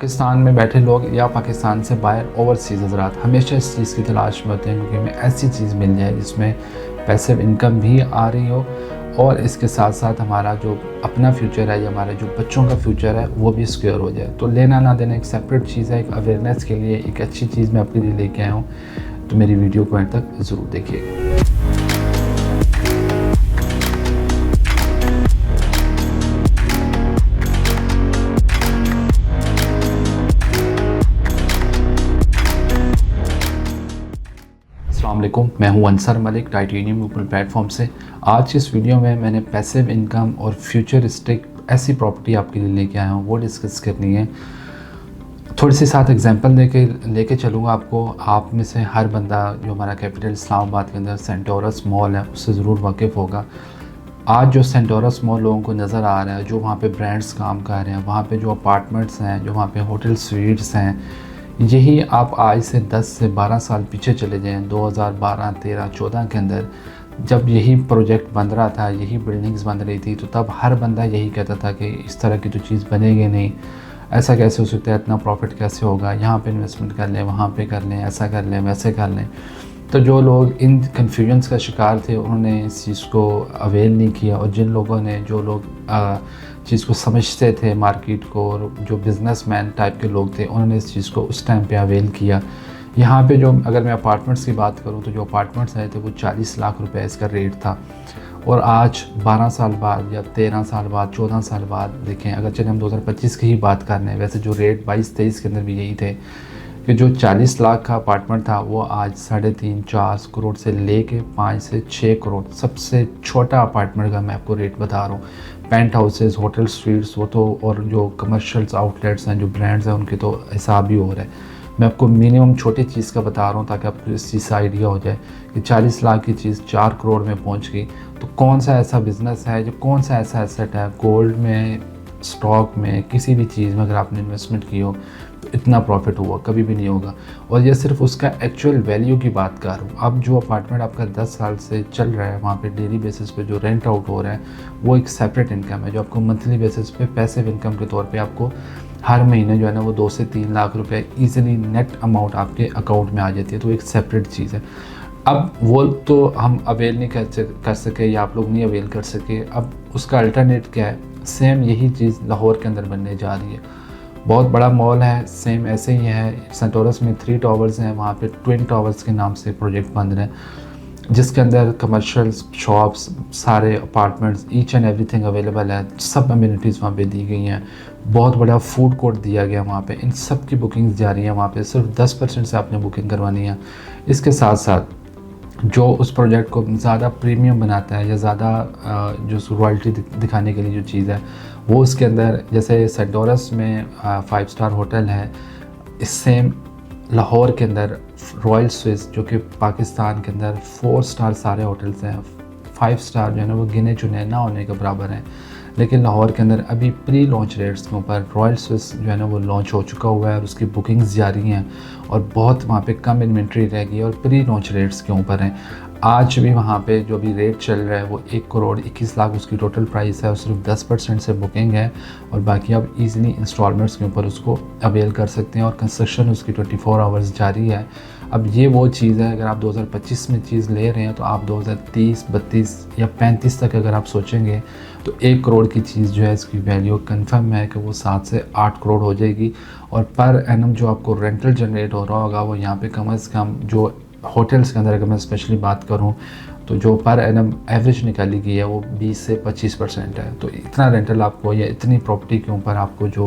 पाकिस्तान में बैठे लोग या पाकिस्तान से बाहर ओवरसीज़ हज़रात हमेशा इस चीज़ की तलाश में होते हैं क्योंकि हमें ऐसी चीज़ मिल जाए जिसमें पैसिव इनकम भी आ रही हो और इसके साथ साथ हमारा जो अपना फ्यूचर है या हमारे जो बच्चों का फ्यूचर है वो भी सिक्योर हो जाए। तो लेना ना देना एक सेपरेट चीज़ है, एक अवेयरनेस के लिए एक अच्छी चीज़ मैं आपके लिए लेके आया हूँ। तो मेरी वीडियो को एंड तक ज़रूर देखिएगा। अस्सलाम वालेकुम, मैं हूं Ansar Malik titanium global platform से। आज की इस वीडियो में मैंने पैसिव इनकम और फ्यूचरिस्टिक ऐसी प्रॉपर्टी आपके लिए लेके आया हूं, वो डिस्कस करनी है। थोड़ी सी साथ एग्जांपल लेके चलूँगा आपको। आप में से हर बंदा जो हमारा कैपिटल इस्लामाबाद के अंदर सेंटोरस मॉल है उससे ज़रूर वाकिफ़ होगा। आज जो सेंटोरस मॉल लोगों को नज़र आ रहा है, जो वहाँ पे ब्रांड्स काम कर रहे हैं, वहाँ पे जो अपार्टमेंट्स हैं, जो वहाँ पे होटल स्वीट्स हैं, यही आप आज से 10 से 12 साल पीछे चले जाएँ 2012, 13, 14 के अंदर जब यही प्रोजेक्ट बन रहा था, यही बिल्डिंग्स बन रही थी, तो तब हर बंदा यही कहता था कि इस तरह की तो चीज़ बनेगी नहीं, ऐसा कैसे हो सकता है, इतना प्रॉफिट कैसे होगा, यहाँ पे इन्वेस्टमेंट कर लें, वहाँ पे कर लें, ऐसा कर लें, वैसे कर लें। तो जो लोग इन कन्फ्यूजन्स का शिकार थे उन्होंने इस चीज़ को अवेल नहीं किया, और जिन लोगों ने जो लोग चीज़ को समझते थे मार्केट को और जो बिज़नेसमैन टाइप के लोग थे उन्होंने इस चीज़ को उस टाइम पे अवेल किया। यहाँ पे जो अगर मैं अपार्टमेंट्स की बात करूँ तो जो अपार्टमेंट्स आए थे वो 40 लाख रुपए इसका रेट था, और आज 12 साल बाद या 13 साल बाद 14 साल बाद देखें, अगर चले हम 2025 की ही बात कर रहे हैं, वैसे जो रेट 22-23 के अंदर भी यही थे कि जो 40 लाख का अपार्टमेंट था वो आज 3.5-4 करोड़ से लेके 5 से 6 करोड़, सबसे छोटा अपार्टमेंट का मैं आपको रेट बता रहा हूँ। पेंट हाउसेस, होटल स्वीट्स, वो तो, और जो कमर्शियल्स आउटलेट्स हैं, जो ब्रांड्स हैं, उनके तो हिसाब ही हो रहा है। मैं आपको मिनिमम छोटी चीज़ का बता रहा हूँ ताकि आपको इस चीज़ का आइडिया हो जाए कि 40 लाख की चीज़ 4 करोड़ में पहुँच गई। तो कौन सा ऐसा बिज़नेस है, जो कौन सा ऐसा एसेट है, गोल्ड में, स्टॉक में, किसी भी चीज़ में अगर आपने इन्वेस्टमेंट की हो तो इतना प्रॉफिट हुआ कभी भी नहीं होगा। और ये सिर्फ उसका एक्चुअल वैल्यू की बात कर रहा हूँ। अब जो अपार्टमेंट आपका 10 साल से चल रहा है, वहाँ पे डेली बेसिस पे जो रेंट आउट हो रहा है वो एक सेपरेट इनकम है, जो आपको मंथली बेसिस पे पैसिव इनकम के तौर पे आपको हर महीने जो है ना वो 2 से 3 लाख रुपए ईजिली नेट अमाउंट आपके अकाउंट में आ जाती है। तो एक सेपरेट चीज़ है। अब वो तो हम अवेल नहीं कर सके या आप लोग नहीं अवेल कर सके। अब उसका अल्टरनेट क्या है? सेम यही चीज़ लाहौर के अंदर बनने जा रही है। बहुत बड़ा मॉल है, सेम ऐसे ही है। सेंटोरस में 3 टावर्स हैं, वहाँ पे ट्विन टावर्स के नाम से प्रोजेक्ट बन रहे हैं, जिसके अंदर कमर्शियल शॉप्स, सारे apartments, each and everything available है। सब अम्यूनिटीज़ वहाँ पे दी गई हैं। बहुत बड़ा फूड कोर्ट दिया गया वहाँ पे। इन सब की बुकिंग्स जारी हैं वहाँ पे। सिर्फ 10% से आपने बुकिंग करवानी है। इसके साथ साथ जो उस प्रोजेक्ट को ज़्यादा प्रीमियम बनाता है या ज़्यादा जो रॉयल्टी दिखाने के लिए जो चीज़ है वो उसके अंदर, जैसे सेंटोरस में 5 स्टार होटल है, इस सेम लाहौर के अंदर रॉयल स्विस, जो कि पाकिस्तान के अंदर 4 स्टार सारे होटल्स हैं, 5 स्टार जो है ना वो गिने चुने ना होने के बराबर हैं, लेकिन लाहौर के अंदर अभी प्री लॉन्च रेट्स के ऊपर रॉयल स्विस जो है ना वो लॉन्च हो चुका हुआ है और उसकी बुकिंग्स जारी हैं, और बहुत वहाँ पे कम इन्वेंट्री रह गई है और प्री लॉन्च रेट्स के ऊपर हैं। आज भी वहाँ पे जो भी रेट चल रहा है वो 1 करोड़ 21 लाख उसकी टोटल प्राइस है, और सिर्फ 10% से बुकिंग है, और बाकी आप इजीली इंस्टॉलमेंट्स के ऊपर उसको अवेल कर सकते हैं, और कंस्ट्रक्शन उसकी 24 आवर्स जारी है। अब ये वो चीज़ है, अगर आप 2025 में चीज़ ले रहे हैं तो आप 2030, 32 या 35 तक अगर आप सोचेंगे तो 1 करोड़ की चीज़ जो है इसकी वैल्यू कंफर्म है कि वो 7 से 8 करोड़ हो जाएगी। और पर एनम जो आपको रेंटल जनरेट हो रहा होगा वो यहाँ पे कम से कम, जो होटल्स के अंदर अगर मैं स्पेशली बात करूँ तो जो पर एनम एवरेज निकाली गई है वो 20 से 25% है। तो इतना रेंटल आपको या इतनी प्रॉपर्टी के ऊपर आपको जो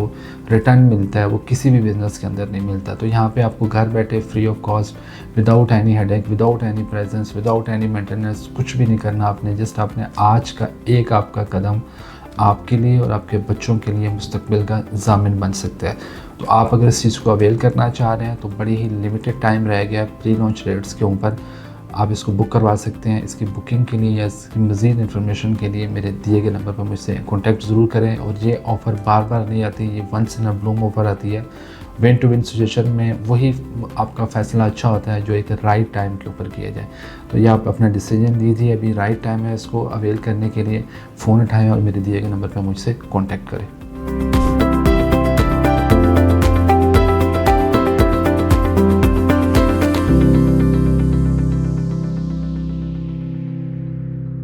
रिटर्न मिलता है वो किसी भी बिज़नेस के अंदर नहीं मिलता। तो यहाँ पे आपको घर बैठे free of cost, without any headache, without any presence, without any maintenance, कुछ भी नहीं करना आपने। जस्ट आपने आज का एक आपका कदम आपके लिए और आपके बच्चों के लिए मुस्तकबिल का ज़ामिन बन सकता है। तो आप अगर इस चीज़ को अवेल करना चाह रहे हैं तो बड़ी ही लिमिटेड टाइम रह गया प्री लॉन्च रेट्स के ऊपर, आप इसको बुक करवा सकते हैं। इसकी बुकिंग के लिए या इसकी मज़ीद इन्फॉर्मेशन के लिए मेरे दिए गए नंबर पर मुझसे कॉन्टैक्ट ज़रूर करें। और ये ऑफ़र बार बार नहीं आती, ये once in a blue offer आती है। विन टू विन सिचुएशन में वही आपका फ़ैसला अच्छा होता है जो एक राइट टाइम के ऊपर किया जाए। तो ये आप अपना डिसीजन लीजिए, अभी राइट टाइम है इसको अवेल करने के लिए। फ़ोन उठाएँ और मेरे दिए गए नंबर पर मुझसे कॉन्टैक्ट करें।